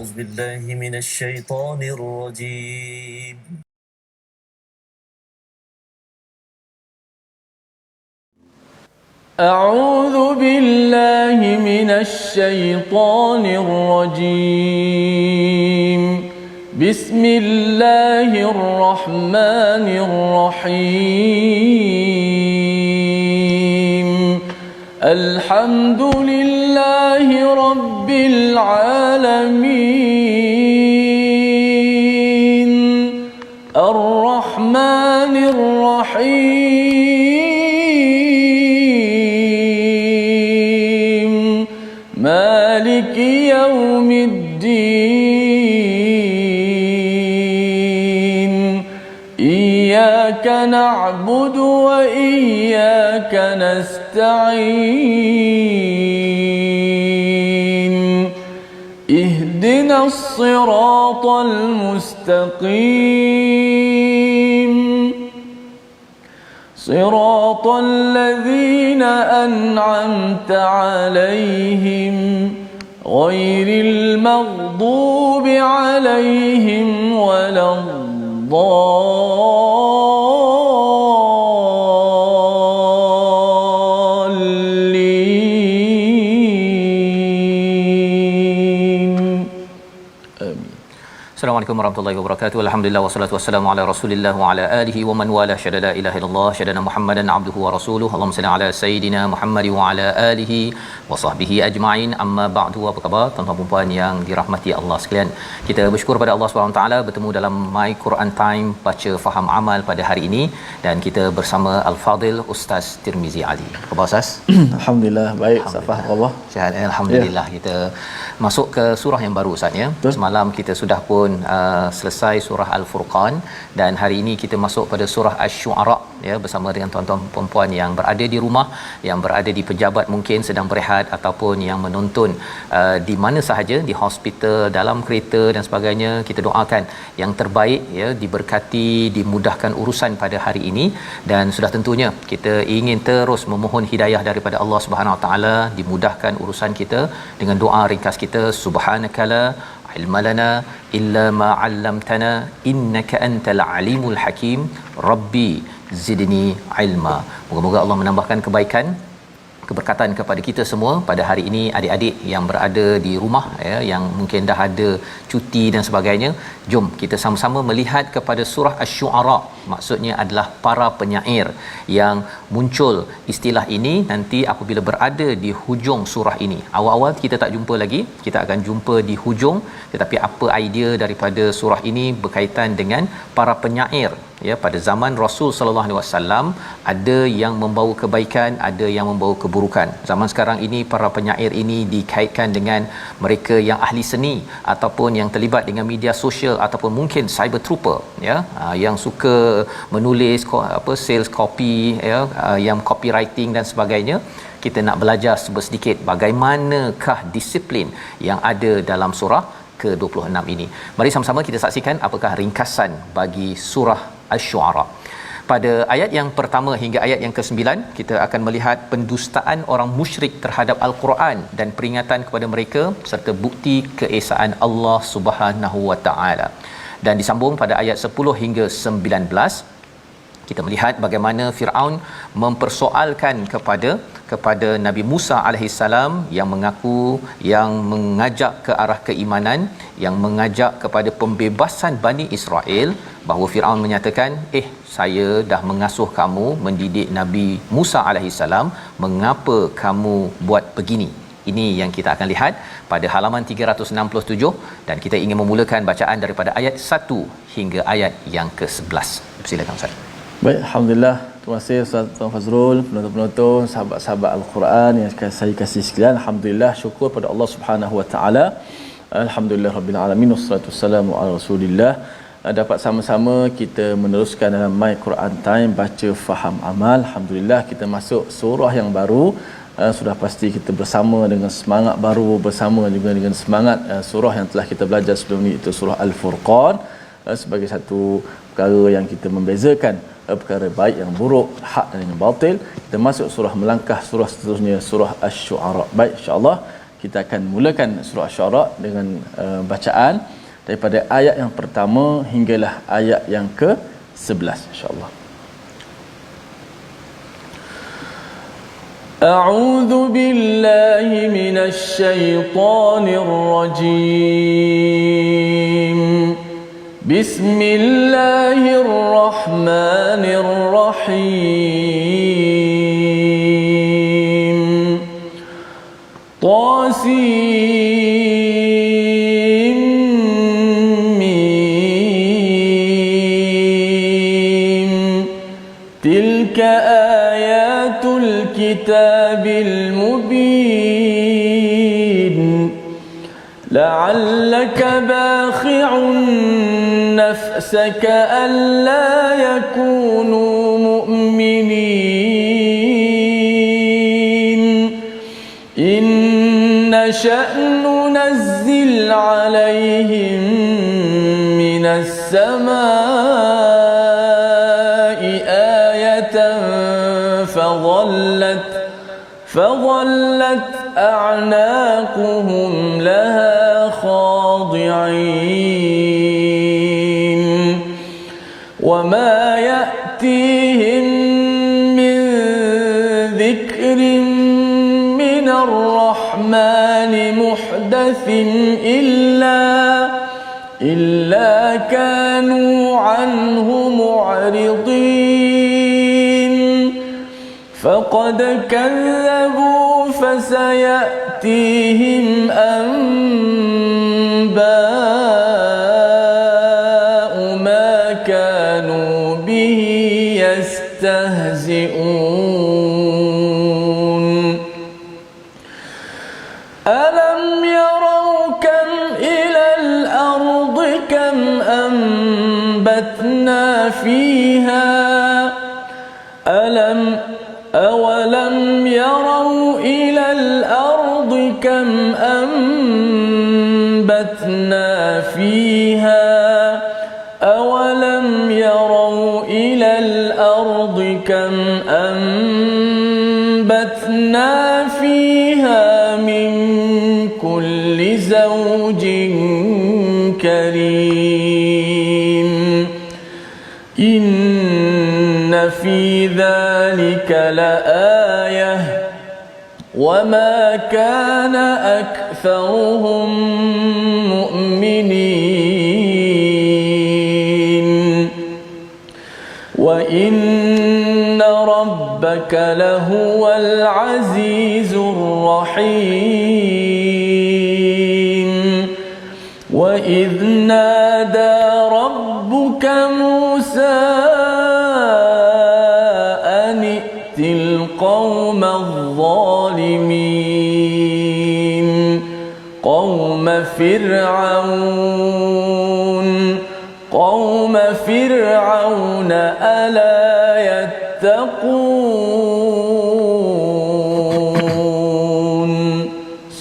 أعوذ بالله من الشيطان الرجيم. أعوذ بالله من الشيطان الرجيم. بسم الله الرحمن الرحيم. الحمد لله رب العالمين الرحمن الرحيم مالك يوم الدين إياك نعبد وإياك نستعين اهدنا الصراط المستقيم صراط الذين أنعمت عليهم غير المغضوب عليهم ولا الضالين. Assalamualaikum warahmatullahi wabarakatuh. Alhamdulillah wassalatu wassalamu ala Rasulillah wa ala alihi wa man wala syada la ilaha illallah syadana Muhammadan abduhu wa rasuluhu. Allahumma salli ala sayidina Muhammad wa ala alihi wa sahbihi ajma'in. Amma ba'du. Apa khabar tuan-tuan dan puan yang dirahmati Allah sekalian? Kita bersyukur pada Allah Subhanahu taala bertemu dalam My Quran Time baca faham amal pada hari ini dan kita bersama Al-Fadil Ustaz Tirmizi Ali. Apa khabar Ustaz? Alhamdulillah baik. Safah Allah. Sihat alhamdulillah. Ya. Kita masuk ke surah yang baru Ustaz ya. Semalam kita sudah pun selesai surah Al-Furqan dan hari ini kita masuk pada surah Asy-Syu'ara ya, bersama dengan tuan-tuan puan-puan yang berada di rumah, yang berada di pejabat mungkin sedang berehat ataupun yang menonton di mana sahaja, di hospital, dalam kereta dan sebagainya. Kita doakan yang terbaik ya, diberkati, dimudahkan urusan pada hari ini dan sudah tentunya kita ingin terus memohon hidayah daripada Allah Subhanahu Wa Taala, dimudahkan urusan kita dengan doa ringkas kita, subhanakala ilma lana illa ma 'allamtana innaka antal alimul hakim rabbi zidni ilma. Moga-moga Allah menambahkan kebaikan, keberkatan kepada kita semua pada hari ini. Adik-adik yang berada di rumah ya, yang mungkin dah ada cuti dan sebagainya, jom kita sama-sama melihat kepada surah Asy-Syu'ara. Maksudnya adalah para penyair yang muncul istilah ini nanti apabila berada di hujung surah ini. Awal-awal kita tak jumpa lagi, kita akan jumpa di hujung, tetapi apa idea daripada surah ini berkaitan dengan para penyair ya. Pada zaman Rasul sallallahu alaihi wasallam ada yang membawa kebaikan, ada yang membawa keburukan. Zaman sekarang ini para penyair ini dikaitkan dengan mereka yang ahli seni ataupun yang terlibat dengan media sosial ataupun mungkin cyber trooper ya, yang suka menulis sales copy ya, yang copywriting dan sebagainya. Kita nak belajar sedikit bagaimanakah disiplin yang ada dalam surah ke-26 ini. Mari sama-sama kita saksikan apakah ringkasan bagi surah Asy-Syu'ara. Pada ayat yang pertama hingga ayat yang ke-9 kita akan melihat pendustaan orang musyrik terhadap Al-Quran dan peringatan kepada mereka serta bukti keesaan Allah Subhanahu Wa Taala. Dan disambung pada ayat 10 hingga 19 kita melihat bagaimana Firaun mempersoalkan kepada Nabi Musa alaihissalam yang mengaku, yang mengajak ke arah keimanan, yang mengajak kepada pembebasan Bani Israel, bahawa Firaun menyatakan, saya dah mengasuh kamu, mendidik Nabi Musa alaihissalam, mengapa kamu buat begini? Ini yang kita akan lihat pada halaman 367 dan kita ingin memulakan bacaan daripada ayat 1 hingga ayat yang ke-11. Silakan Ustaz. Baik, alhamdulillah. Terima kasih Ustaz Tuan Fazrul, penonton-penonton, sahabat-sahabat Al-Quran yang saya kasih sekalian. Alhamdulillah, syukur pada Allah Subhanahu Wa Taala. Alhamdulillah rabbil alamin, wassalatu wassalamu ala Rasulillah. Dapat sama-sama kita meneruskan dalam My Quran Time baca faham amal. Alhamdulillah kita masuk surah yang baru. Sudah pasti kita bersama dengan semangat baru, bersama juga dengan semangat surah yang telah kita belajar sebelum ini, itu surah Al-Furqan, sebagai satu perkara yang kita membezakan perkara baik yang buruk, hak dan yang batil. Kita masuk surah melangkah surah seterusnya, surah Asy-Syu'ara. Baik, insya-Allah kita akan mulakan surah Asy-Syu'ara dengan bacaan daripada ayat yang pertama hinggalah ayat yang ke-11 insya-Allah. أعوذ بالله من الشيطان الرجيم بسم الله الرحمن الرحيم طاسيم تلك آيات الكتاب المبين لعلك باخع نفسك ألا يكونوا مؤمنين إن نشأ ننزل عليهم من السماء آية فظلت أعناقهم لها خاضعين وما يأتيهم من ذكر من الرحمن محدث إلا كانوا عنه معرضين فقد كذبوا فسيأتيهم أنباء ما كانوا به يستهزئون ألم يروا كم إلى الأرض كم أنبتنا فيها أولم يروا إلى الأرض كم أنبتنا فيها أولم يروا إلى الأرض كم أنبتنا فيها من كل زوج كريم إن في ذلك لآية وما كان أكثرهم مؤمنين وإن ربك لهو العزيز الرحيم وإذ نادى ربك موسى القوم الظالمين قوم فرعون ألا يتقون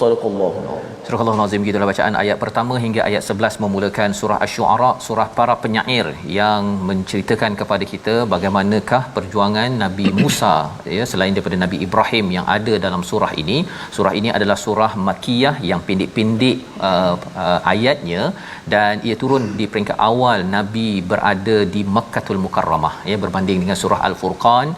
صدق الله. Surah Al-Nazim, gitulah bacaan ayat pertama hingga ayat 11 memulakan surah Asy-Syu'ara, surah para penyair yang menceritakan kepada kita bagaimanakah perjuangan Nabi Musa ya, selain daripada Nabi Ibrahim yang ada dalam surah ini. Surah ini adalah surah Makkiyah yang pendek-pendek ayatnya, dan ia turun di peringkat awal Nabi berada di Makkatul Mukarramah ya, berbanding dengan surah Al-Furqan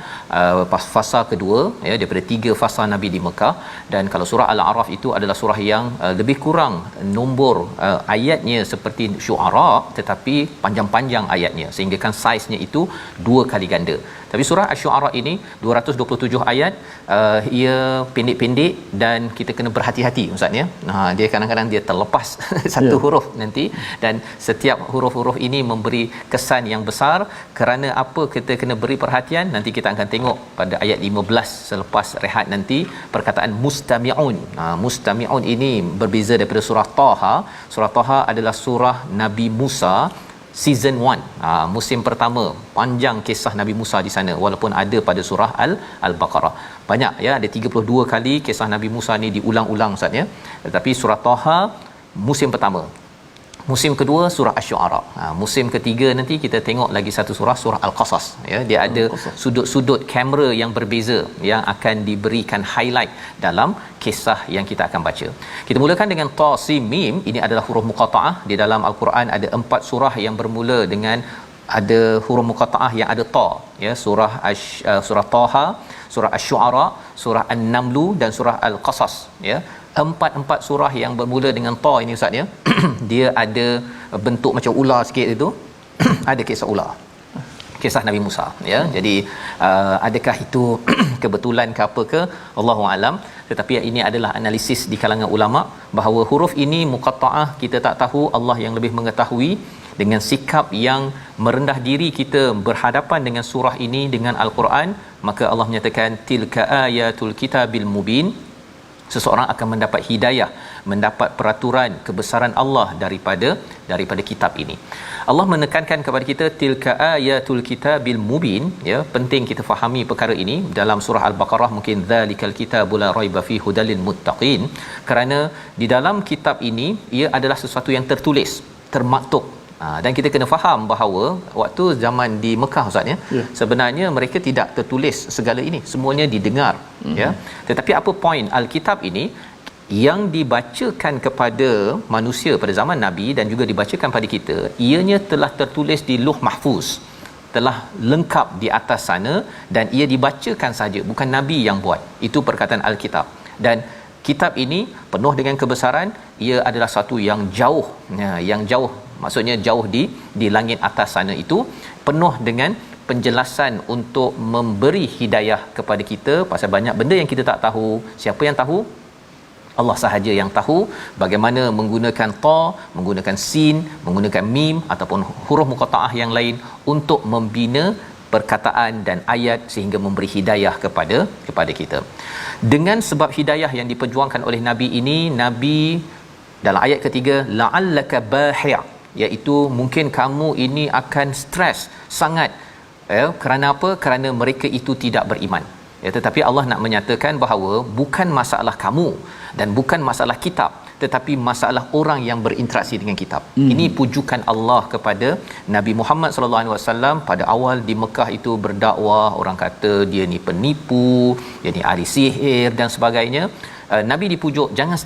fasa kedua ya, daripada 3 fasa Nabi di Mekah. Dan kalau surah Al-A'raf itu adalah surah yang lebih kurang nombor ayatnya seperti Syu'ara, tetapi panjang-panjang ayatnya sehingga kan saiznya itu 2 kali ganda. Tapi surah Asy-Syu'ara ini 227 ayat, ia pendek-pendek dan kita kena berhati-hati ustaz ya. Dia kadang-kadang dia terlepas satu huruf nanti, dan setiap huruf-huruf ini memberi kesan yang besar. Kerana apa kita kena beri perhatian? Nanti kita akan tengok pada ayat 15 selepas rehat nanti perkataan mustami'un. Mustami'un ini berbeza daripada surah Taha. Surah Taha adalah surah Nabi Musa season 1, musim pertama, panjang kisah Nabi Musa di sana, walaupun ada pada surah Al-Baqarah banyak ya, ada 32 kali kisah Nabi Musa ni diulang-ulang ustaz ya. Tetapi surah Taha musim pertama, Musim kedua surah Asy-Syu'ara. Musim ketiga nanti kita tengok lagi satu surah Al-Qasas, ya. Dia ada sudut-sudut kamera yang berbeza yang akan diberikan highlight dalam kisah yang kita akan baca. Kita mulakan dengan Ta Sin Mim. Ini adalah huruf muqattaah. Di dalam Al-Quran ada 4 surah yang bermula dengan ada huruf muqattaah yang ada ta, ya. Surah Taha, surah Asy-Syu'ara, surah An-Naml dan surah Al-Qasas, ya. Empat surah yang bermula dengan ta ini ustaz, ya. Dia ada bentuk macam ular sikit itu. Ada kisah ular, kisah Nabi Musa, ya. Jadi adakah itu kebetulan ke apa ke, Allahu alam, tetapi ini adalah analisis di kalangan ulama bahawa huruf ini muqattaah, kita tak tahu, Allah yang lebih mengetahui. Dengan sikap yang merendah diri kita berhadapan dengan surah ini, dengan Al-Quran, maka Allah menyatakan tilka ayatul kitabil mubin. Seseorang akan mendapat hidayah, mendapat peraturan kebesaran Allah daripada kitab ini. Allah menekankan kepada kita tilka ayatul kitabil mubin, ya. Penting kita fahami perkara ini. Dalam surah Al-Baqarah mungkin zalikal kitabul la raiba fi hudalil muttaqin, kerana di dalam kitab ini ia adalah sesuatu yang tertulis, termaktub. Dan kita kena faham bahawa waktu zaman di Mekah ustaz, ya, sebenarnya mereka tidak tertulis segala ini, semuanya didengar, ya. Tetapi apa poin Alkitab ini yang dibacakan kepada manusia pada zaman Nabi dan juga dibacakan pada kita, ianya telah tertulis di Lauh Mahfuz, telah lengkap di atas sana, dan ia dibacakan saja, bukan Nabi yang buat. Itu perkataan Alkitab. Dan kitab ini penuh dengan kebesaran. Ia adalah satu yang jauh, yang jauh, maksudnya jauh di langit atas sana, itu penuh dengan penjelasan untuk memberi hidayah kepada kita pasal banyak benda yang kita tak tahu. Siapa yang tahu? Allah sahaja yang tahu bagaimana menggunakan ta, menggunakan sin, menggunakan mim ataupun huruf muqattaah yang lain untuk membina perkataan dan ayat sehingga memberi hidayah kepada kita. Dengan sebab hidayah yang diperjuangkan oleh Nabi ini, Nabi dalam ayat ketiga la'allaka bahi', iaitu mungkin kamu ini akan stres sangat, kerana apa? Kerana mereka itu tidak beriman, ya. Tetapi Allah nak menyatakan bahawa bukan masalah kamu dan bukan masalah kitab, tetapi masalah orang yang berinteraksi dengan kitab. Ini pujukan Allah kepada Nabi Muhammad sallallahu alaihi wasallam. Pada awal di Mekah itu berdakwah, orang kata dia ni penipu, dia ni ahli sihir dan sebagainya. Nabi dipujuk, jangan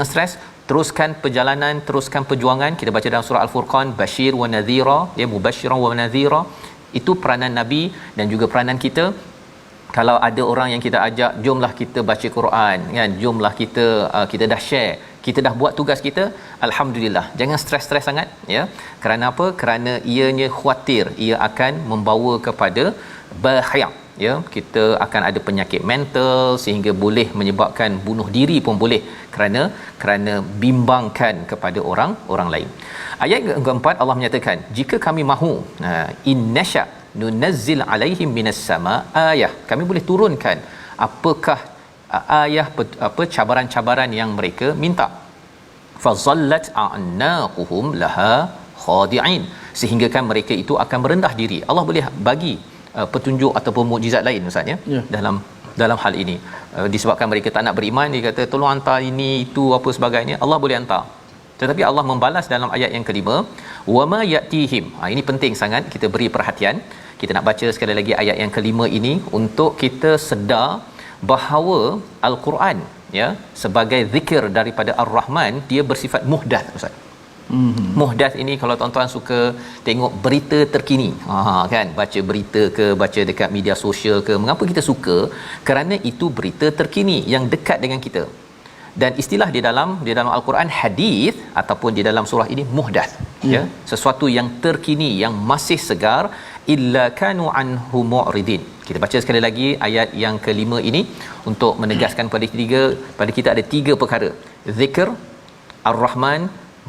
stres, teruskan perjalanan, teruskan perjuangan. Kita baca dalam surah Al-Furqan, Bashir wa Nadhira, ya, mubashiran wa nadhira. Itu peranan Nabi dan juga peranan kita. Kalau ada orang yang kita ajak, jomlah kita baca Quran, kan, jomlah kita dah share, kita dah buat tugas kita, alhamdulillah. Jangan stres sangat, ya. Kerana apa? Kerana ianya khawatir ia akan membawa kepada bahaya, ya. Kita akan ada penyakit mental sehingga boleh menyebabkan bunuh diri pun boleh, kerana bimbangkan kepada orang lain. Ayat keempat Allah menyatakan, jika kami mahu, innasya nunazzil alaihim minas sama ayah, kami boleh turunkan apakah ayah, apa cabaran-cabaran yang mereka minta. Fazallat a'naquhum laha khadi'in, sehingga kan mereka itu akan merendah diri. Allah boleh bagi petunjuk ataupun mukjizat lain ustaz, ya, dalam hal ini. Disebabkan mereka tak nak beriman, dia kata tolong hantar ini itu apa sebagainya, Allah boleh hantar. Tetapi Allah membalas dalam ayat yang kelima, wama yatihim. Ini penting sangat kita beri perhatian. Kita nak baca sekali lagi ayat yang kelima ini untuk kita sedar bahawa Al-Quran, ya, sebagai zikir daripada Ar-Rahman, dia bersifat muhdath ustaz. Muhdath ini kalau tuan-tuan suka tengok berita terkini, kan, baca berita ke, baca dekat media sosial ke, mengapa kita suka? Kerana itu berita terkini yang dekat dengan kita. Dan istilah di dalam Al-Quran hadis ataupun di dalam surah ini muhdath, ya, sesuatu yang terkini, yang masih segar. Illa kanu anhu mu'ridin. Kita baca sekali lagi ayat yang kelima ini untuk menegaskan pada kita ada tiga perkara: zikr, Ar-Rahman,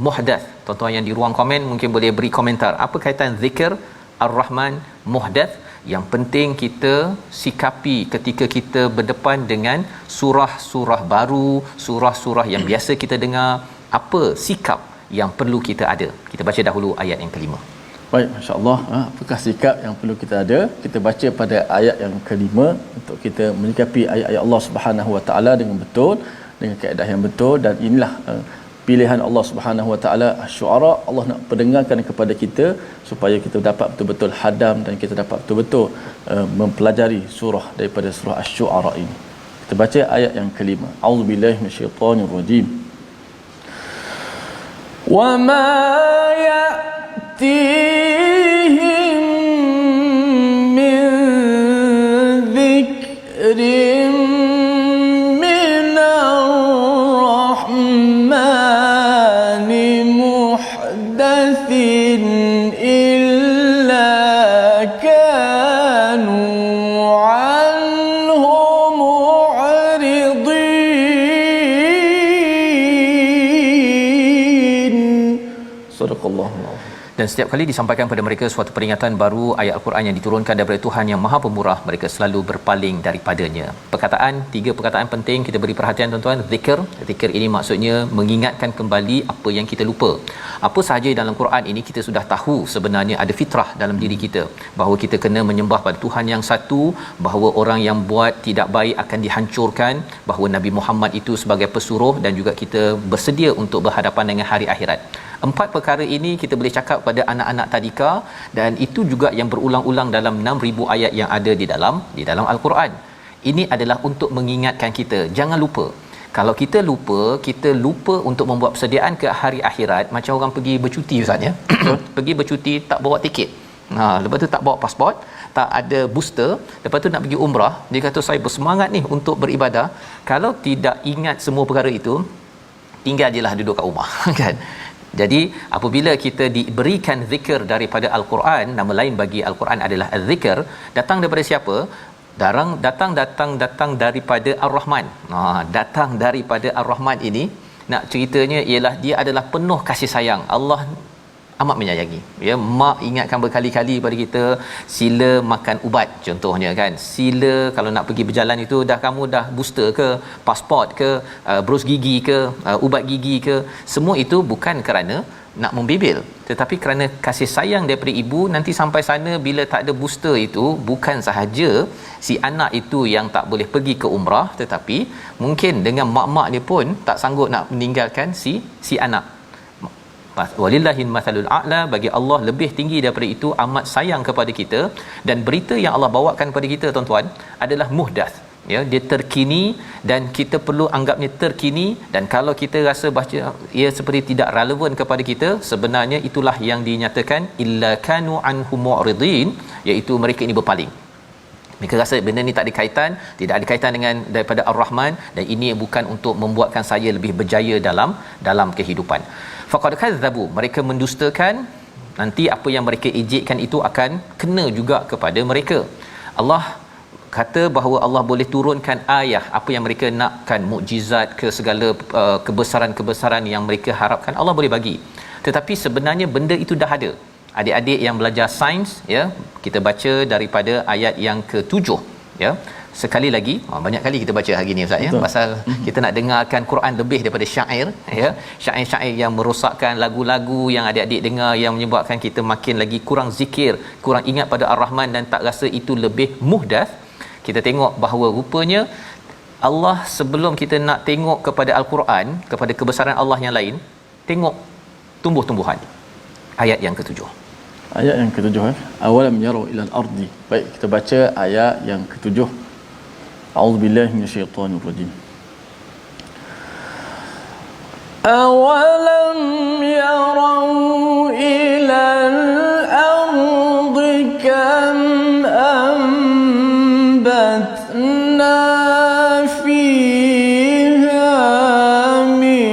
muhdath. Tuan-tuan yang di ruang komen mungkin boleh beri komentar, apa kaitan zikr, Ar-Rahman, muhdath. Yang penting kita sikapi ketika kita berdepan dengan surah-surah baru, surah-surah yang biasa kita dengar, apa sikap yang perlu kita ada. Kita baca dahulu ayat yang kelima. Baik, masya-Allah. Apakah sikap yang perlu kita ada? Kita baca pada ayat yang kelima untuk kita menyikapi ayat-ayat Allah Subhanahu Wa Taala dengan betul, dengan kaedah yang betul. Dan inilah pilihan Allah Subhanahu Wa Taala. Syuara Allah nak pendengarkan kepada kita supaya kita dapat betul-betul hadam dan kita dapat betul-betul mempelajari surah daripada surah Asy-Syu'ara ini. Kita baca ayat yang kelima. A'udzubillahi minasyaitonirrajim. Wa ma ya'tihim min dhikrin Dan setiap kali disampaikan kepada mereka suatu peringatan baru ayat Al-Quran yang diturunkan daripada Tuhan yang Maha Pemurah, mereka selalu berpaling daripadanya. Tiga perkataan penting kita beri perhatian tuan-tuan. Zikir ini maksudnya mengingatkan kembali apa yang kita lupa. Apa sahaja dalam Quran ini kita sudah tahu sebenarnya ada fitrah dalam diri kita, bahawa kita kena menyembah pada Tuhan yang satu, bahawa orang yang buat tidak baik akan dihancurkan, bahawa Nabi Muhammad itu sebagai pesuruh dan juga kita bersedia untuk berhadapan dengan hari akhirat. 4 perkara ini kita boleh cakap pada anak-anak tadika, dan itu juga yang berulang-ulang dalam 6,000 ayat yang ada di dalam Al-Quran. Ini adalah untuk mengingatkan kita jangan lupa. Kalau kita lupa untuk membuat persediaan ke hari akhirat, macam orang pergi bercuti ustaz ya. Pergi bercuti tak bawa tiket. Lepas tu tak bawa pasport, tak ada booster, lepas tu nak pergi umrah, dia kata saya bersemangat ni untuk beribadah. Kalau tidak ingat semua perkara itu, tinggal jelah duduk kat rumah kan. Jadi apabila kita diberikan zikir daripada Al-Quran, nama lain bagi Al-Quran adalah az-zikr, datang daripada siapa? Datang daripada Ar-Rahman. Datang daripada Ar-Rahman ini, nak ceritanya ialah dia adalah penuh kasih sayang. Allah amat menyayangi. Ya, mak ingatkan berkali-kali pada kita, sila makan ubat contohnya kan. Sila kalau nak pergi berjalan itu kamu dah booster ke, pasport ke, bros gigi ke, ubat gigi ke, semua itu bukan kerana nak membibil, tetapi kerana kasih sayang daripada ibu. Nanti sampai sana bila tak ada booster itu, bukan sahaja si anak itu yang tak boleh pergi ke umrah, tetapi mungkin dengan mak-mak dia pun tak sanggup nak meninggalkan si anak. Walillahil mathalul a'la, bagi Allah lebih tinggi daripada itu, amat sayang kepada kita. Dan berita yang Allah bawakan kepada kita tuan-tuan adalah muhdath, ya, dia terkini dan kita perlu anggapnya terkini. Dan kalau kita rasa baca ia seperti tidak relevan kepada kita, sebenarnya itulah yang dinyatakan illa kanu anhu mu'ridin, iaitu mereka ini berpaling. Mereka rasa benda ni tak ada kaitan, tidak ada kaitan dengan daripada Ar-Rahman, dan ini bukan untuk membuatkan saya lebih berjaya dalam kehidupan. Faqad kadzabu, mereka mendustakan, nanti apa yang mereka ejekkan itu akan kena juga kepada mereka. Allah kata bahawa Allah boleh turunkan ayat apa yang mereka nakkan, mukjizat ke segala kebesaran-kebesaran yang mereka harapkan Allah boleh bagi. Tetapi sebenarnya benda itu dah ada. Adik-adik yang belajar sains, ya, kita baca daripada ayat yang ke-7, ya. Sekali lagi, banyak kali kita baca hari ni ustaz ya, pasal kita nak dengarkan Quran lebih daripada syair, ya. Syair-syair yang merosakkan, lagu-lagu yang adik-adik dengar yang menyebabkan kita makin lagi kurang zikir, kurang ingat pada Ar-Rahman dan tak rasa itu lebih muhdath. Kita tengok bahawa rupanya Allah sebelum kita nak tengok kepada Al-Quran, kepada kebesaran Allah yang lain, tengok tumbuh-tumbuhan. Ayat yang ke-7. Ayat yang ke-7, awalam yarau ilal ardi. Baik, kita baca ayat yang ke-7. A'udzubillahi minasyaitonirrajim. Awalam yarau ilal ardi kam ambatna fiha min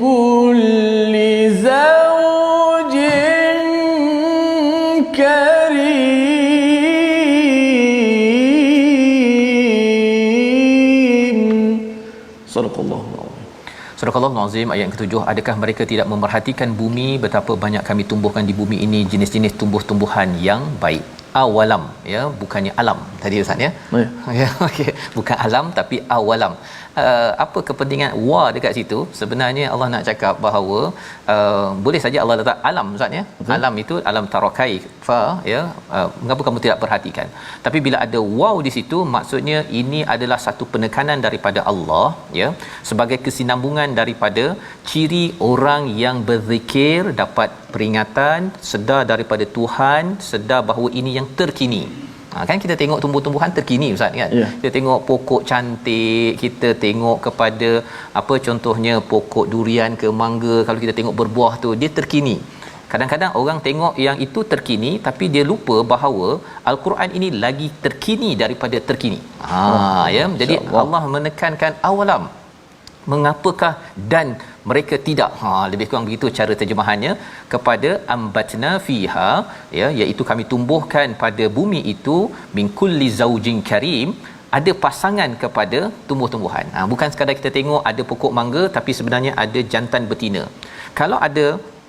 kulli zawjin karim. Sadaqallahul azim. Ayat yang ke-7, adakah mereka tidak memerhatikan bumi, betapa banyak kami tumbuhkan di bumi ini jenis-jenis tumbuh-tumbuhan yang baik. awalam, ya, bukannya alam tadi Ustaz ya. Ya. Ya, okey, bukan alam tapi awalam. Apa kepentingan wa dekat situ? Sebenarnya Allah nak cakap bahawa boleh saja Allah letak alam Ustaz ya. Alam itu alam tarakai fa, ya, mengapa kamu tidak perhatikan? Tapi bila ada waw di situ, maksudnya ini adalah satu penekanan daripada Allah, ya, sebagai kesinambungan daripada ciri orang yang berzikir dapat peringatan, sedar daripada Tuhan, sedar bahawa ini yang terkini. Kan kita tengok tumbuh-tumbuhan terkini Ustaz kan. Yeah. Kita tengok pokok cantik, kita tengok kepada apa contohnya pokok durian ke mangga, kalau kita tengok berbuah tu dia terkini. Kadang-kadang orang tengok yang itu terkini tapi dia lupa bahawa al-Quran ini lagi terkini daripada terkini. Ya, jadi Allah menekankan awalam. Mengapakah dan mereka tidak, lebih kurang begitu cara terjemahannya, kepada ambatna fiha, ya, iaitu kami tumbuhkan pada bumi itu min kulli zaujin karim, ada pasangan kepada tumbuh-tumbuhan. Bukan sekadar kita tengok ada pokok mangga tapi sebenarnya ada jantan betina. Kalau ada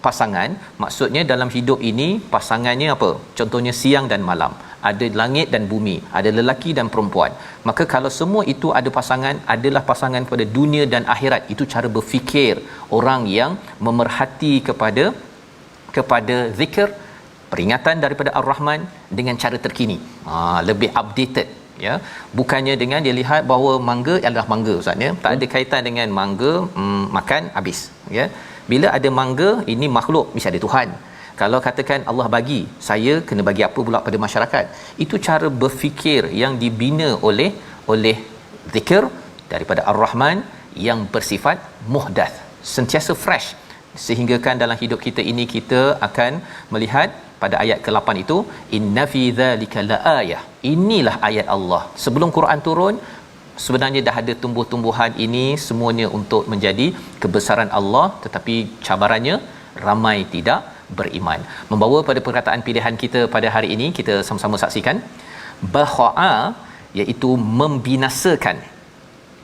pasangan, maksudnya dalam hidup ini pasangannya apa? Contohnya siang dan malam, ada langit dan bumi, ada lelaki dan perempuan. Maka kalau semua itu ada pasangan, adalah pasangan pada dunia dan akhirat. Itu cara berfikir orang yang memerhati kepada zikir, peringatan daripada Ar-Rahman dengan cara terkini, lebih updated, ya. Bukannya dengan dia lihat bahawa mangga adalah mangga Ustaz ya, tak ada kaitan dengan mangga makan habis, ya. Bila ada mangga, ini makhluk, mesti ada Tuhan. Kalau katakan Allah bagi, saya kena bagi apa pula pada masyarakat. Itu cara berfikir yang dibina oleh zikir daripada Ar-Rahman yang bersifat muhdath, sentiasa fresh, sehingga kan dalam hidup kita ini kita akan melihat pada ayat ke-8 itu, inna fi dzalika laayah. Inilah ayat Allah. Sebelum Quran turun, sebenarnya dah ada tumbuh-tumbuhan ini semuanya untuk menjadi kebesaran Allah, tetapi cabarannya ramai tidak beriman. Membawa pada perkataan pilihan kita pada hari ini, kita sama-sama saksikan baha'a, iaitu membinasakan.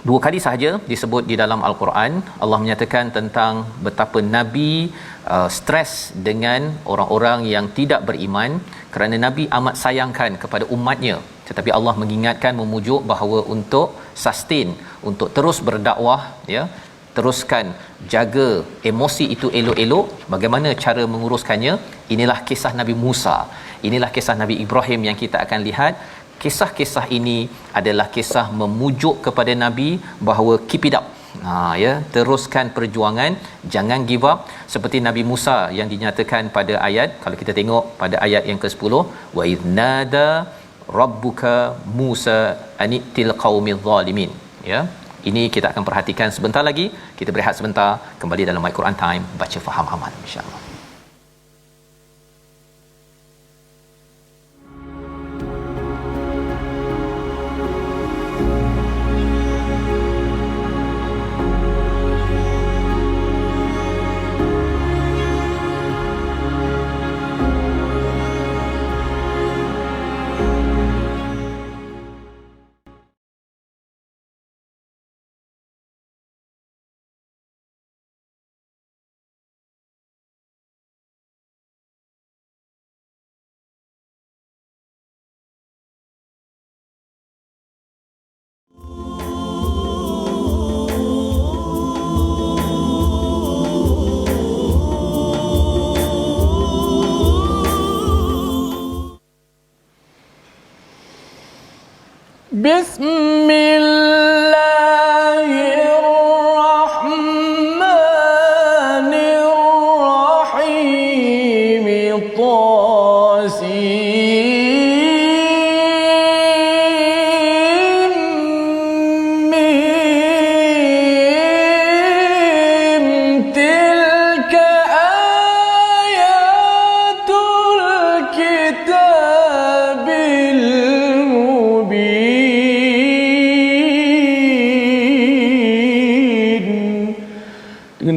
2 kali sahaja disebut di dalam al-Quran. Allah menyatakan tentang betapa Nabi stres dengan orang-orang yang tidak beriman kerana Nabi amat sayangkan kepada umatnya. Tetapi Allah mengingatkan, memujuk bahawa untuk sustain, untuk terus berdakwah, ya, teruskan jaga emosi itu elok-elok. Bagaimana cara menguruskannya? Inilah kisah Nabi Musa, inilah kisah Nabi Ibrahim yang kita akan lihat. Kisah-kisah ini adalah kisah memujuk kepada Nabi bahawa keep it up, ya, teruskan perjuangan, jangan give up, seperti Nabi Musa yang dinyatakan pada ayat, kalau kita tengok pada ayat yang ke-10, wa idnada rabbuka Musa anitil qaumidh zalimin, ya. Ini kita akan perhatikan sebentar lagi. Kita berehat sebentar, kembali dalam My Quran Time, baca faham amal, insya-Allah.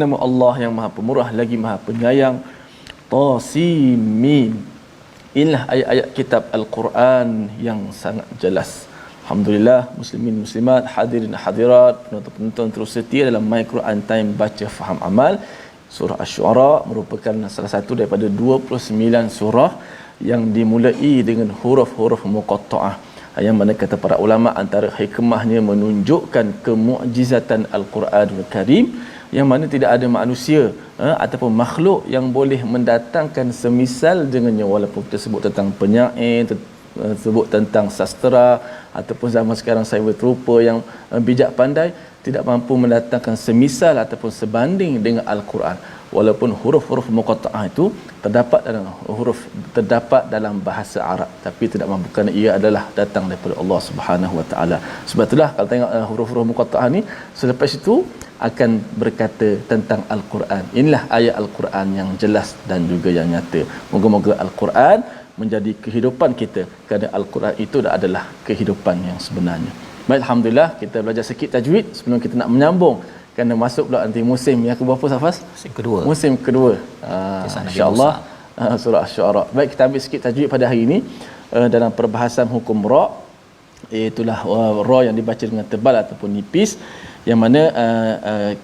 Nama Allah yang Maha Pemurah lagi Maha Penyayang. Tasimim. Inilah ayat-ayat kitab Al-Quran yang sangat jelas. Alhamdulillah, muslimin muslimat, hadirin hadirat, penonton-penonton terus setia dalam My Quran Time baca faham amal. Surah Asy-Syu'ara merupakan salah satu daripada 29 surah yang dimulai dengan huruf-huruf muqatta'ah, yang mana kata para ulama antara hikmahnya menunjukkan kemu'jizatan Al-Quranul Karim, yang mana tidak ada manusia ataupun makhluk yang boleh mendatangkan semisal dengannya, walaupun kita sebut tentang penyair, sebut tentang sastera ataupun zaman sekarang sains rupa yang bijak pandai, tidak mampu mendatangkan semisal ataupun sebanding dengan Al-Quran. Walaupun huruf-huruf muqatta'ah itu terdapat dalam bahasa Arab, tapi tidak mampu kerana ia adalah datang daripada Allah Subhanahu Wa Taala. Sebab itulah kalau tengok huruf-huruf muqatta'ah ni, selepas itu akan berkata tentang Al-Quran. Inilah ayat Al-Quran yang jelas dan juga yang nyata. Moga-moga Al-Quran menjadi kehidupan kita, kerana Al-Quran itu adalah kehidupan yang sebenarnya. Baik, alhamdulillah kita belajar sikit tajwid sebelum kita nak menyambung, kerana masuk pula nanti musim yang ke berapa, Safas? Musim kedua. Insya-Allah surah Asy-Syu'ara. Baik, kita ambil sikit tajwid pada hari ini dalam perbahasan hukum ra, itulah ra yang dibaca dengan tebal ataupun nipis, yang mana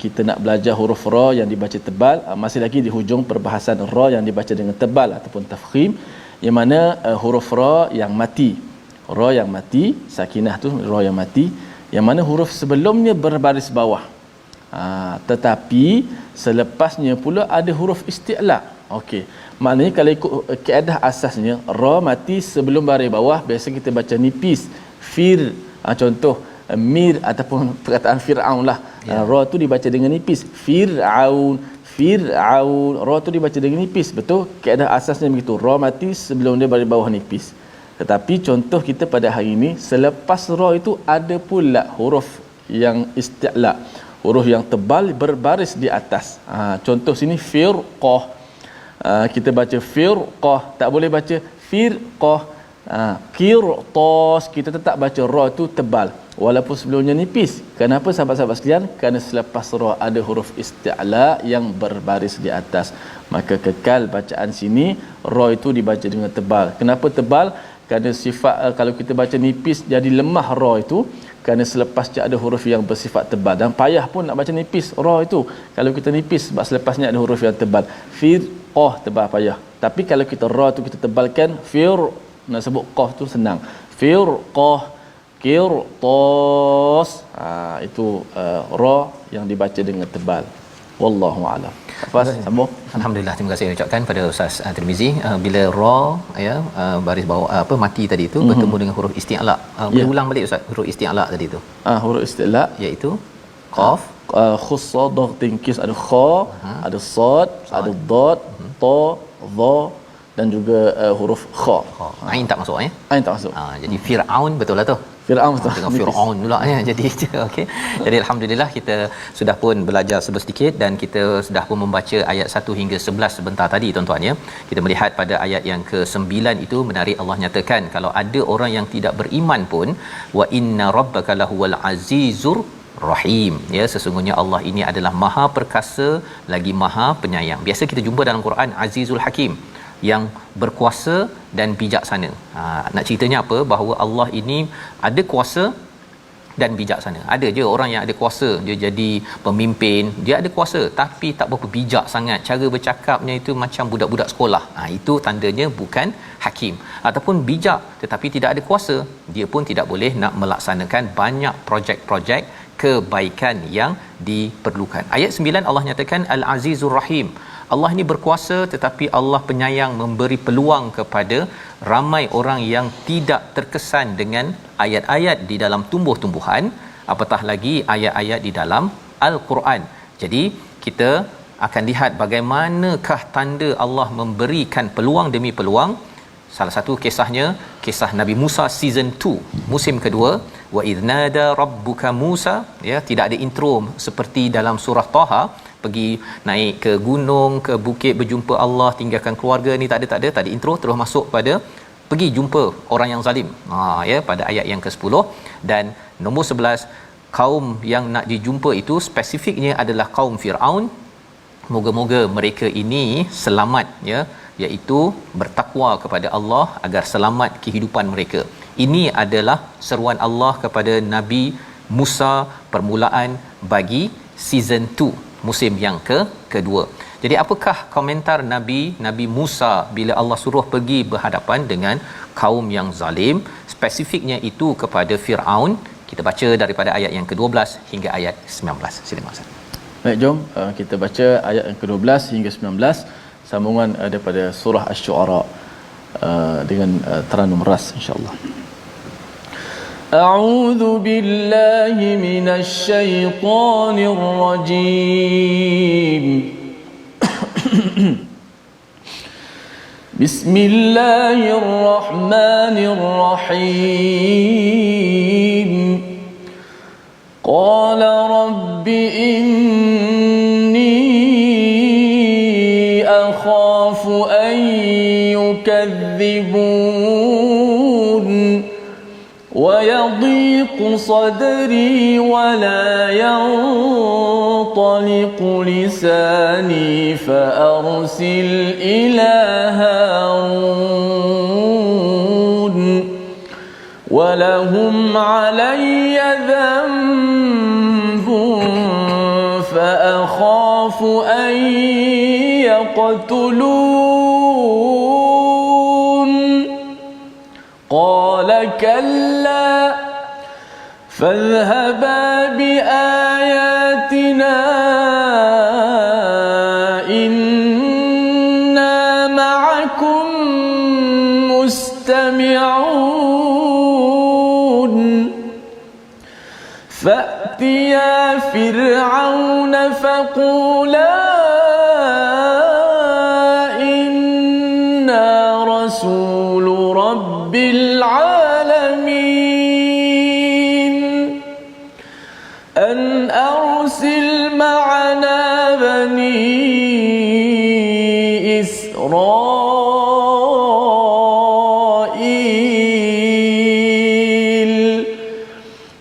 kita nak belajar huruf ra yang dibaca tebal. Masih lagi di hujung perbahasan ra yang dibaca dengan tebal ataupun tafkhim, yang mana huruf ra yang mati, ra yang mati, sakinah tu ra yang mati, yang mana huruf sebelumnya berbaris bawah, tetapi selepasnya pula ada huruf isti'la. Okey, maknanya kalau ikut kaedah asasnya, ra mati sebelum baris bawah, biasa kita baca nipis. Contoh mir ataupun perkataan Fir'aun lah, ra tu dibaca dengan nipis. Fir'aun, ra tu dibaca dengan nipis. Betul, kaedah asasnya begitu, ra mati sebelum dia baris bawah nipis. Tetapi contoh kita pada hari ini, selepas ra itu ada pula huruf yang isti'la, huruf yang tebal berbaris di atas. Contoh sini firqah, kita baca firqah, tak boleh baca firqah. Qirtas, kita tetap baca ra tu tebal walaupun sebelumnya nipis. Kenapa, sahabat-sahabat sekalian? Kerana selepas ra ada huruf isti'la yang berbaris di atas, maka kekal bacaan sini ra itu dibaca dengan tebal. Kenapa tebal? Kerana sifat kalau kita baca nipis jadi lemah ra itu, kerana selepasnya ada huruf yang bersifat tebal, dan payah pun nak baca nipis ra itu kalau kita nipis, sebab selepasnya ada huruf yang tebal. Firqah tebal payah, tapi kalau kita ra tu kita tebalkan, nak sebut qaf tu senang. Firqah, qirtas, itu ra yang dibaca dengan tebal. Wallahu a'lam. Fas, sambung. Alhamdulillah, terima kasih ucapkan pada Ustaz Tirmizi. Bila ra baris bawah mati tadi itu bertemu dengan huruf isti'la. Boleh ulang balik Ustaz huruf isti'la tadi itu? Huruf isti'la iaitu qaf, khussa, dagh, tingkis, ada kha, ada sad, ada dad, ta, dha dan juga huruf kha. Ain tak masuk Ain tak masuk. Jadi Fir'aun betul lah tu. Fir'aun betul. Dengan Fir'aun pula jadi okey. Jadi alhamdulillah kita sudah pun belajar sedikit dan kita sudah pun membaca ayat 1 hingga 11 sebentar tadi tuan-tuan ya. Kita melihat pada ayat yang ke-9 itu menarik, Allah nyatakan kalau ada orang yang tidak beriman pun, wa inna rabbaka lahuwal azizur rahim, ya, sesungguhnya Allah ini adalah maha perkasa lagi maha penyayang. Biasa kita jumpa dalam Quran Azizul Hakim, yang berkuasa dan bijaksana. Nak ceritanya apa? Bahawa Allah ini ada kuasa dan bijaksana. Ada je orang yang ada kuasa, dia jadi pemimpin, dia ada kuasa tapi tak berapa bijak sangat, cara bercakapnya itu macam budak-budak sekolah. Itu tandanya bukan hakim. Ataupun bijak tetapi tidak ada kuasa, dia pun tidak boleh nak melaksanakan banyak projek-projek kebaikan yang diperlukan. Ayat 9 Allah nyatakan Al-Azizur Rahim. Allah ini berkuasa tetapi Allah penyayang, memberi peluang kepada ramai orang yang tidak terkesan dengan ayat-ayat di dalam tumbuh-tumbuhan, apatah lagi ayat-ayat di dalam Al-Quran. Jadi kita akan lihat bagaimanakah tanda Allah memberikan peluang demi peluang. Salah satu kisahnya kisah Nabi Musa season 2, musim kedua. Wa idnada rabbuka Musa, ya, tidak ada intro seperti dalam surah Taha, pergi naik ke gunung, ke bukit berjumpa Allah, tinggalkan keluarga ni, tak ada intro, terus masuk pada pergi jumpa orang yang zalim. Ya, pada ayat yang ke-10. Dan nombor 11, kaum yang nak dijumpa itu spesifiknya adalah kaum Fir'aun. Moga-moga mereka ini selamat, ya, iaitu bertakwa kepada Allah agar selamat kehidupan mereka. Ini adalah seruan Allah kepada Nabi Musa, permulaan bagi season 2, musim yang kedua. Jadi apakah komentar Nabi Musa bila Allah suruh pergi berhadapan dengan kaum yang zalim, spesifiknya itu kepada Firaun? Kita baca daripada ayat yang ke-12 hingga ayat 19. Silakan Ustaz. Baik, jom kita baca ayat yang ke-12 hingga 19, sambungan daripada surah Asy-Syu'ara dengan teranum ras insya-Allah. A'udzu billahi minasy syaithanir rajim. Bismillahirrahmanirrahim. Qala rabbi inni akhafu an yukadzibun wa yadhiqu sadri wa la yanṭaliqu lisani fa arsil ila Harun wa lahum alayya dhanbun fa akhafu an yaqtulun qala kalla fadhhaba biayatina inna ma'akum mustami'un fa'tiya fir'auna faqula inna rasulu rabbil alamin an arsil ma'ana bani Israil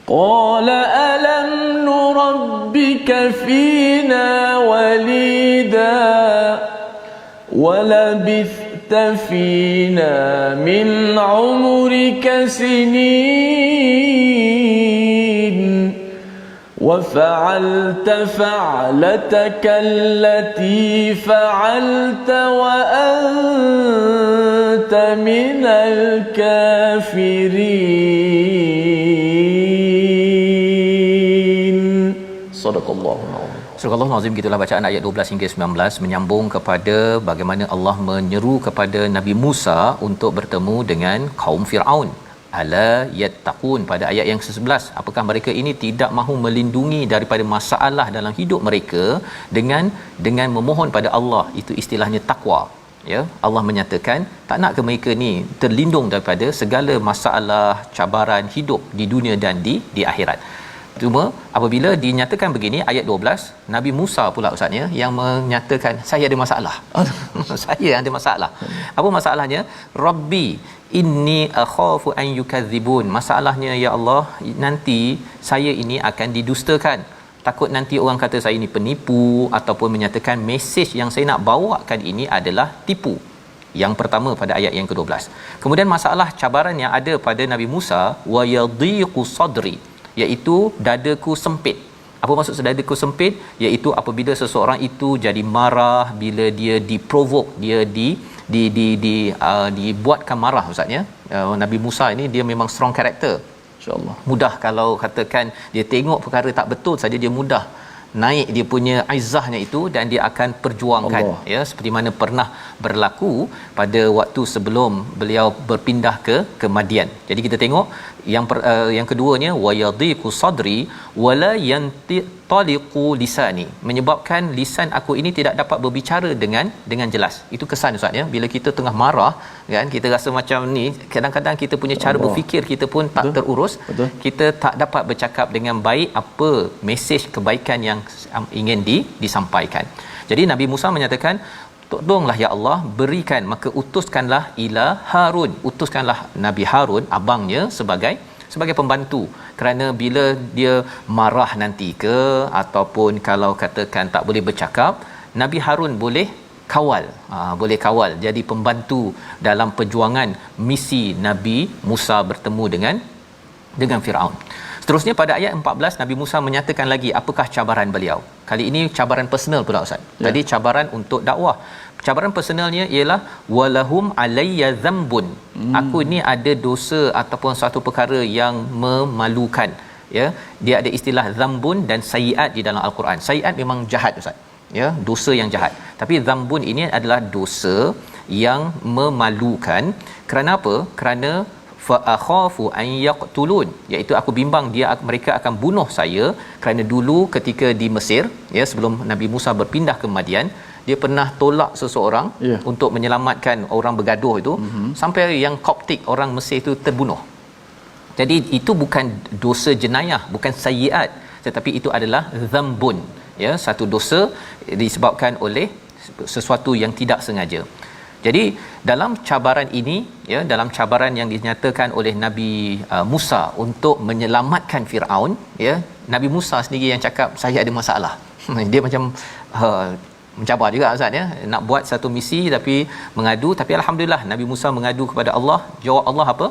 qala alam nurabbika fina walida ولبثت فينا من عمرك سنين وفعلت فعلتك التي فعلت وأنت من الكافرين صدق الله العظيم. Surah Al-Azim, gitulah bacaan ayat 12 hingga 19 menyambung kepada bagaimana Allah menyeru kepada Nabi Musa untuk bertemu dengan kaum Firaun. Ala yattaqun, pada ayat yang ke-11, apakah mereka ini tidak mahu melindungi daripada masalah dalam hidup mereka dengan memohon pada Allah. Itu istilahnya takwa, ya. Allah menyatakan tak nak ke mereka ni terlindung daripada segala masalah cabaran hidup di dunia dan di akhirat. Cuma apabila dinyatakan begini ayat 12, Nabi Musa pula ustaznya yang menyatakan saya ada masalah. Saya ada masalah. Apa masalahnya? Rabbi inni akhafu an yukadzibun. Masalahnya ya Allah, nanti saya ini akan didustakan. Takut nanti orang kata saya ini penipu ataupun menyatakan mesej yang saya nak bawakan ini adalah tipu. Yang pertama pada ayat yang ke-12. Kemudian masalah cabaran yang ada pada Nabi Musa, wa yadhiqu sadri, iaitu dadaku sempit. Apa maksud dadaku sempit? Iaitu apabila seseorang itu jadi marah, bila dia diprovoke, dia dibuatkan marah ustaz ya. Nabi Musa ini dia memang strong character. Insya-Allah. Mudah kalau katakan dia tengok perkara tak betul saja dia mudah naik dia punya izzahnya itu dan dia akan perjuangkan Allah. Ya, seperti mana pernah berlaku pada waktu sebelum beliau berpindah ke Madian. Jadi kita tengok yang keduanya wayadhiqu sadri wala yantaliqu lisani, menyebabkan lisan aku ini tidak dapat berbicara dengan jelas. Itu kesan ustaz ya, bila kita tengah marah kan, kita rasa macam ni, kadang-kadang kita punya cara berfikir kita pun tak terurus. Betul. Kita tak dapat bercakap dengan baik apa mesej kebaikan yang ingin disampaikan. Jadi Nabi Musa menyatakan, tolonglah ya Allah, berikan, maka utuskanlah ila Harun, utuskanlah Nabi Harun abangnya sebagai pembantu, kerana bila dia marah nanti ke ataupun kalau katakan tak boleh bercakap, Nabi Harun boleh kawal, jadi pembantu dalam perjuangan misi Nabi Musa bertemu dengan Firaun. Seterusnya pada ayat 14 Nabi Musa menyatakan lagi apakah cabaran beliau. Kali ini cabaran personal pula Ustaz. Tadi cabaran untuk dakwah. Cabaran personalnya ialah walahum alayya dzambun. Aku ni ada dosa ataupun satu perkara yang memalukan. Ya, dia ada istilah dzambun dan sayiat di dalam al-Quran. Sayiat memang jahat Ustaz. Ya, dosa yang jahat. Tapi dzambun ini adalah dosa yang memalukan. Kerana apa? Kerana fa akhafu an yaqtulun, iaitu aku bimbang mereka akan bunuh saya. Kerana dulu ketika di Mesir, ya, sebelum Nabi Musa berpindah ke Madian, dia pernah tolak seseorang untuk menyelamatkan orang bergaduh itu, sampai yang Koptik orang Mesir itu terbunuh. Jadi itu bukan dosa jenayah, bukan sayyiat, tetapi itu adalah dzambun, ya, satu dosa disebabkan oleh sesuatu yang tidak sengaja. Jadi dalam cabaran ini, ya, dalam cabaran yang dinyatakan oleh Nabi Musa untuk menyelamatkan Firaun, ya, Nabi Musa sendiri yang cakap saya ada masalah. Dia macam mencabar juga Ustaz, ya, nak buat satu misi tapi mengadu. Tapi alhamdulillah Nabi Musa mengadu kepada Allah. Jawab Allah apa?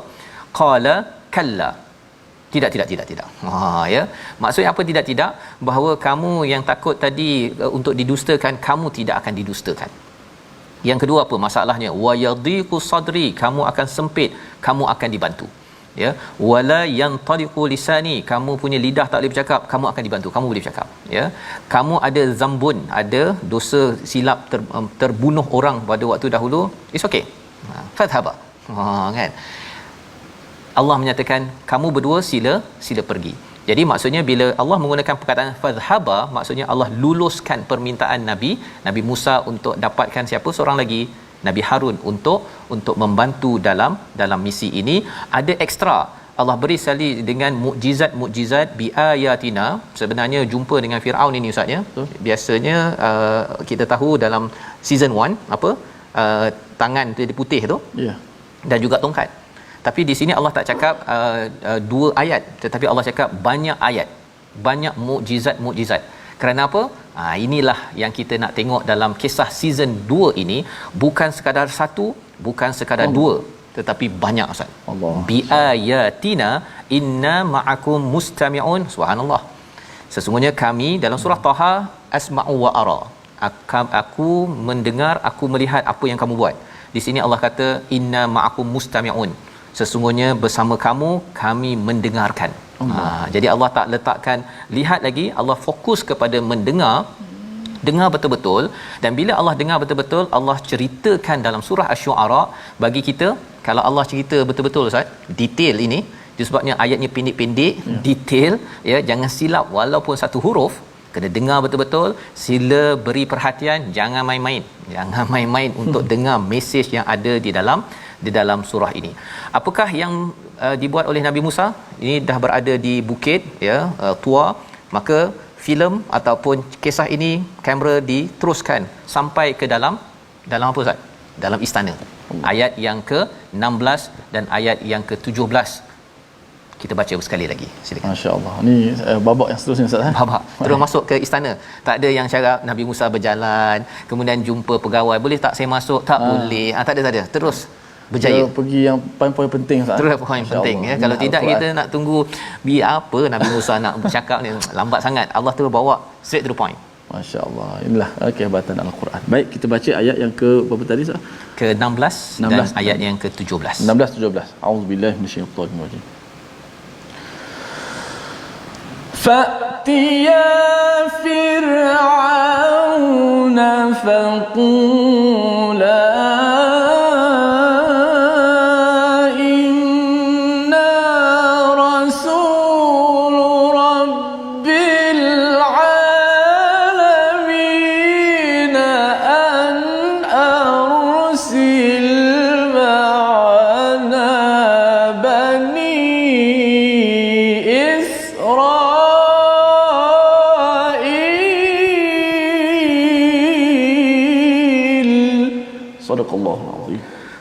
Qala kalla. Tidak. Ya. Maksudnya apa tidak? Bahawa kamu yang takut tadi untuk didustakan, kamu tidak akan didustakan. Yang kedua apa masalahnya? Wa yadhiqu sadri, kamu akan sempit, kamu akan dibantu. Ya, wala yantaliqu lisani, kamu punya lidah tak boleh bercakap, kamu akan dibantu, kamu boleh bercakap. Ya, kamu ada zambun, ada dosa silap terbunuh orang pada waktu dahulu, it's okay. Fadhaba. Kan? Allah menyatakan kamu berdua sila pergi. Jadi maksudnya bila Allah menggunakan perkataan fadhhaba, maksudnya Allah luluskan permintaan Nabi Musa untuk dapatkan siapa seorang lagi, Nabi Harun, untuk membantu dalam misi ini. Ada ekstra Allah beri sekali dengan mukjizat bi ayatina. Sebenarnya jumpa dengan Firaun ini Ustaz, ya. Biasanya kita tahu dalam season 1 apa tangan tu putih tu, dan juga tongkat. Tapi di sini Allah tak cakap 2 ayat, tetapi Allah cakap banyak ayat, banyak mukjizat. Kerana apa? Inilah yang kita nak tengok dalam kisah season 2 ini, bukan sekadar satu, bukan sekadar dua, tetapi banyak Ustaz. Bi ayatina inna ma'akum mustami'un. Subhanallah. Sesungguhnya kami dalam surah Taha, asma'u wa ara. Aku mendengar, aku melihat apa yang kamu buat. Di sini Allah kata inna ma'akum mustami'un. Sesungguhnya bersama kamu kami mendengarkan. Jadi Allah tak letakkan lihat lagi, Allah fokus kepada dengar betul-betul. Dan bila Allah dengar betul-betul, Allah ceritakan dalam surah Asy-Syu'ara bagi kita. Kalau Allah cerita betul-betul Ustaz, detail ini, disebabnya ayatnya pendek-pendek, detail, ya, jangan silap walaupun satu huruf, kena dengar betul-betul. Sila beri perhatian, jangan main-main untuk dengar mesej yang ada di dalam surah ini. Apakah yang dibuat oleh Nabi Musa? Ini dah berada di bukit, ya, Tua. Maka filem ataupun kisah ini, kamera diteruskan sampai ke dalam apa Ustaz? Dalam istana. Ayat yang ke-16 dan ayat yang ke-17. Kita baca sekali lagi. Silakan. Masya-Allah. Ni babak yang seterusnya Ustaz. Babak terus masuk ke istana. Tak ada yang cakap Nabi Musa berjalan, kemudian jumpa pegawai, boleh tak saya masuk? Tak boleh. Tak ada. Terus berjaya. Dia pergi yang poin-poin penting Ustaz. Terus poin penting, ya. Kalau tidak Al-Quran, kita nak tunggu apa Nabi Musa nak bercakap ni, lambat sangat. Allah terus bawa straight to the point. Masya-Allah. Inilah kehebatan Al-Quran. Baik, kita baca ayat yang ke berapa tadi Ustaz? Ke-16 dan ayat yang ke-17. 16 17. A'udzubillahi minasyaitonir rajim. فَأْتِيَا فِرْعَوْنَ فَقُولَا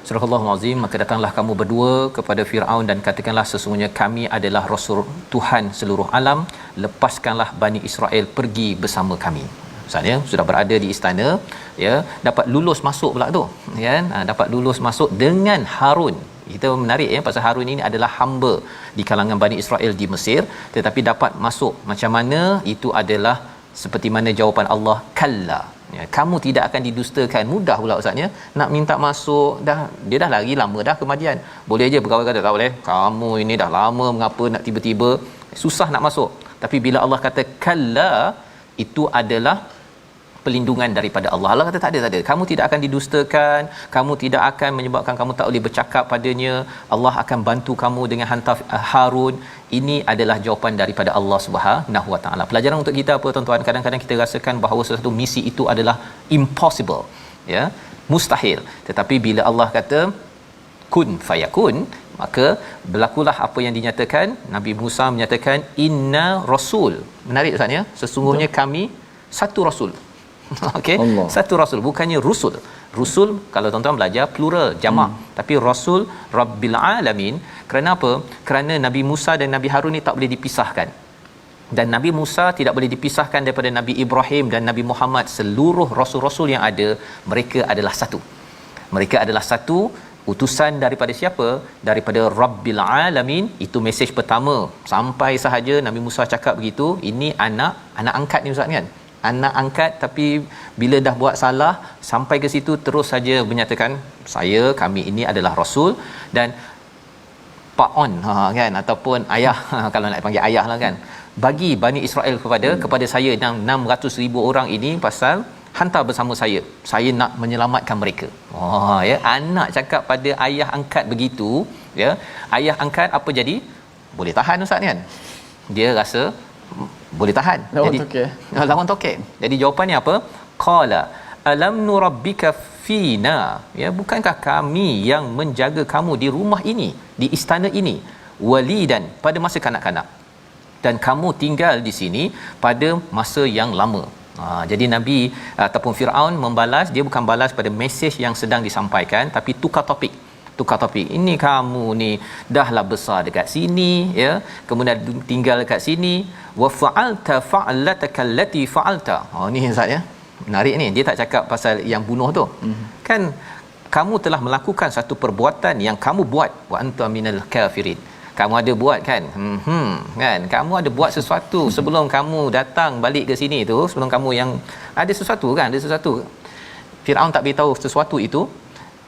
Surah Al-Azim. Maka datanglah kamu berdua kepada Firaun dan katakanlah sesungguhnya kami adalah rasul Tuhan seluruh alam, lepaskanlah Bani Israel pergi bersama kami. Misalnya sudah berada di istana, ya, dapat lulus masuk pula tu, ya, dapat lulus masuk dengan Harun. Kita menarik ya, pasal Harun ini adalah hamba di kalangan Bani Israel di Mesir, tetapi dapat masuk macam mana, itu adalah seperti mana jawapan Allah, kalla, ya, kamu tidak akan didustakan. Mudah pula ustaznya nak minta masuk, dah dia dah lari lama dah ke Madian, boleh aje pegawai kata tak boleh, kamu ini dah lama, mengapa nak tiba-tiba susah nak masuk. Tapi bila Allah kata kalla, itu adalah pelindungan daripada Allah. Allah kata tak ada, kamu tidak akan didustakan, kamu tidak akan menyebabkan kamu tak boleh bercakap padanya, Allah akan bantu kamu dengan hantar Harun. Ini adalah jawapan daripada Allah Subhanahu Wa Taala. Pelajaran untuk kita apa tuan-tuan? Kadang-kadang kita rasakan bahawa sesuatu misi itu adalah impossible, ya, mustahil. Tetapi bila Allah kata kun fayakun, maka berlakulah apa yang dinyatakan. Nabi Musa menyatakan inna rasul. Menarik Ustaz ya, sesungguhnya kami satu rasul. Okey, satu rasul, bukannya rusul. Rusul kalau tuan-tuan belajar plural, jamak, tapi rasul rabbil alamin. Kerana apa? Kerana Nabi Musa dan Nabi Harun ni tak boleh dipisahkan. Dan Nabi Musa tidak boleh dipisahkan daripada Nabi Ibrahim dan Nabi Muhammad. Seluruh rasul-rasul yang ada, mereka adalah satu. Mereka adalah satu, utusan daripada siapa? Daripada Rabbil Alamin. Itu mesej pertama. Sampai sahaja Nabi Musa cakap begitu, ini anak angkat ni Ustaz kan? Anak angkat, tapi bila dah buat salah, sampai ke situ terus saja menyatakan kami ini adalah rasul. Dan Pak On kan, ataupun ayah kalau nak panggil ayah lah kan, bagi Bani Israel kepada saya 600,000 orang ini, pasal hantar bersama saya nak menyelamatkan mereka. Ya, anak cakap pada ayah angkat begitu, ya. Ayah angkat apa jadi? Boleh tahan Ustaz kan? Dia rasa boleh tahan. Lawan tokek. Jadi jawapannya apa? Qala alam nurabbika fina, ya, bukankah kami yang menjaga kamu di rumah ini, di istana ini, walidan, pada masa kanak-kanak, dan kamu tinggal di sini pada masa yang lama. Jadi Nabi ataupun Firaun membalas, dia bukan balas pada mesej yang sedang disampaikan, tapi tukar topik. Ini kamu ni dahlah besar dekat sini, ya, kemudian tinggal dekat sini, wa fa'alta fa'lataka allati fa'alta. Ni Ustaz ya, menarik ni, dia tak cakap pasal yang bunuh tu. Kan kamu telah melakukan satu perbuatan yang kamu buat, wa anta minal kafirin. Kamu ada buat kan? Kan kamu ada buat sesuatu sebelum kamu datang balik ke sini tu, sebelum kamu yang ada sesuatu kan, ada sesuatu. Firaun tak beritahu sesuatu itu,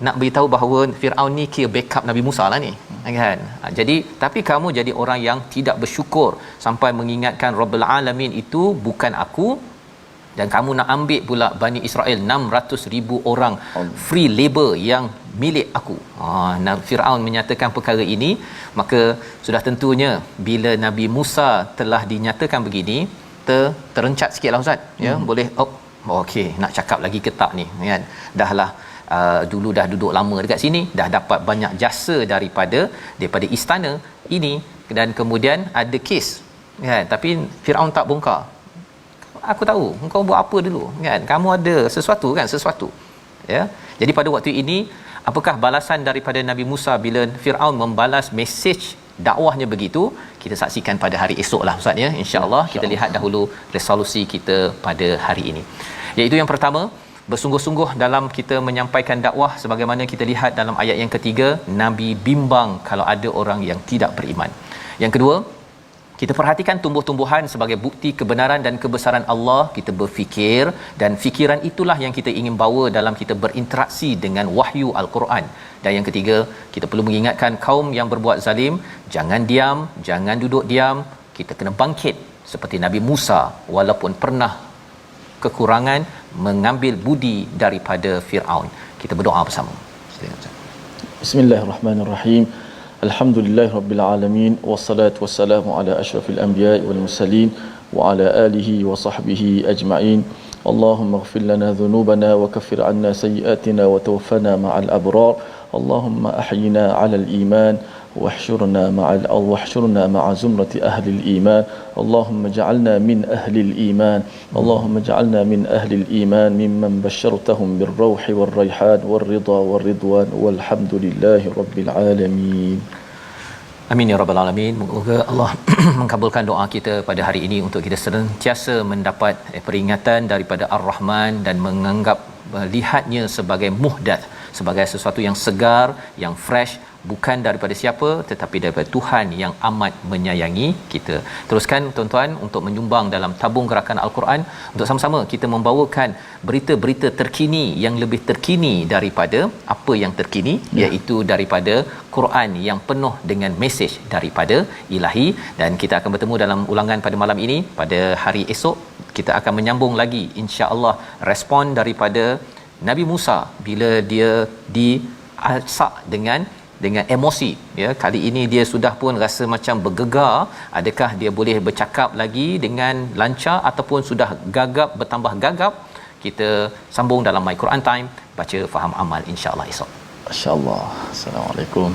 nak beritahu bahawa Firaun ni kira backup Nabi Musa lah ni, kan? Jadi tapi kamu jadi orang yang tidak bersyukur sampai mengingatkan Rabbul Alamin itu bukan aku, dan kamu nak ambil pula Bani Israel 600,000 orang free labor yang milik aku. Firaun menyatakan perkara ini, maka sudah tentunya bila Nabi Musa telah dinyatakan begini, terencat sikitlah Ustaz, ya, boleh okey, nak cakap lagi ke tak ni, kan? Dahlah dulu dah duduk lama dekat sini, dah dapat banyak jasa daripada istana ini, dan kemudian ada kes, kan? Tapi Firaun tak bongkar. Aku tahu engkau buat apa dulu, kan? Kamu ada sesuatu kan, sesuatu, ya. Jadi pada waktu ini, apakah balasan daripada Nabi Musa bila Firaun membalas mesej dakwahnya begitu? Kita saksikan pada hari esoklah Ustaz ya, insya-Allah. Kita lihat dahulu resolusi kita pada hari ini, iaitu yang pertama, bersungguh-sungguh dalam kita menyampaikan dakwah. Sebagaimana kita lihat dalam ayat yang ketiga, Nabi bimbang kalau ada orang yang tidak beriman. Yang kedua, kita perhatikan tumbuh-tumbuhan sebagai bukti kebenaran dan kebesaran Allah. Kita berfikir, dan fikiran itulah yang kita ingin bawa dalam kita berinteraksi dengan wahyu Al-Quran. Dan yang ketiga, kita perlu mengingatkan kaum yang berbuat zalim, jangan diam, jangan duduk diam. Kita kena bangkit seperti Nabi Musa, walaupun pernah kekurangan mengambil budi daripada Firaun. Kita berdoa bersama. Bismillahirrahmanirrahim. Alhamdulillahirabbil alamin, wassalatu wassalamu ala asyrafil anbiya'i wal mursalin wa ala alihi wa sahbihi ajma'in. Allahumma ighfir lana dhunubana wa kaffir 'anna sayyi'atina wa tawaffana ma'al abrar. Allahumma ahyina 'alal iman واحشرنا مع زمرة أهل الإيمان. اللهم اجعلنا من أهل الإيمان. اللهم اجعلنا من أهل الإيمان ممن بشرتهم بالروح والريحان والرضا والرضوان والحمد لله رب العالمين. Amin ya rabbal alamin. Moga Allah mengabulkan doa kita pada hari ini untuk kita sentiasa mendapat peringatan daripada Ar-Rahman dan menganggap melihatnya sebagai muhdath, sebagai sesuatu yang segar, yang fresh, bukan daripada siapa tetapi daripada Tuhan yang amat menyayangi kita. Teruskan tuan-tuan untuk menyumbang dalam tabung gerakan Al-Quran untuk sama-sama kita membawakan berita-berita terkini yang lebih terkini daripada apa yang terkini, iaitu daripada Quran yang penuh dengan mesej daripada Ilahi. Dan kita akan bertemu dalam ulangan pada malam ini. Pada hari esok kita akan menyambung lagi insya-Allah respon daripada Nabi Musa bila dia diasak dengan emosi, ya. Kali ini dia sudah pun rasa macam bergegar, adakah dia boleh bercakap lagi dengan lancar ataupun sudah gagap, bertambah gagap? Kita sambung dalam My Quran Time, baca faham amal insya-Allah esok. Masya-Allah. Assalamualaikum.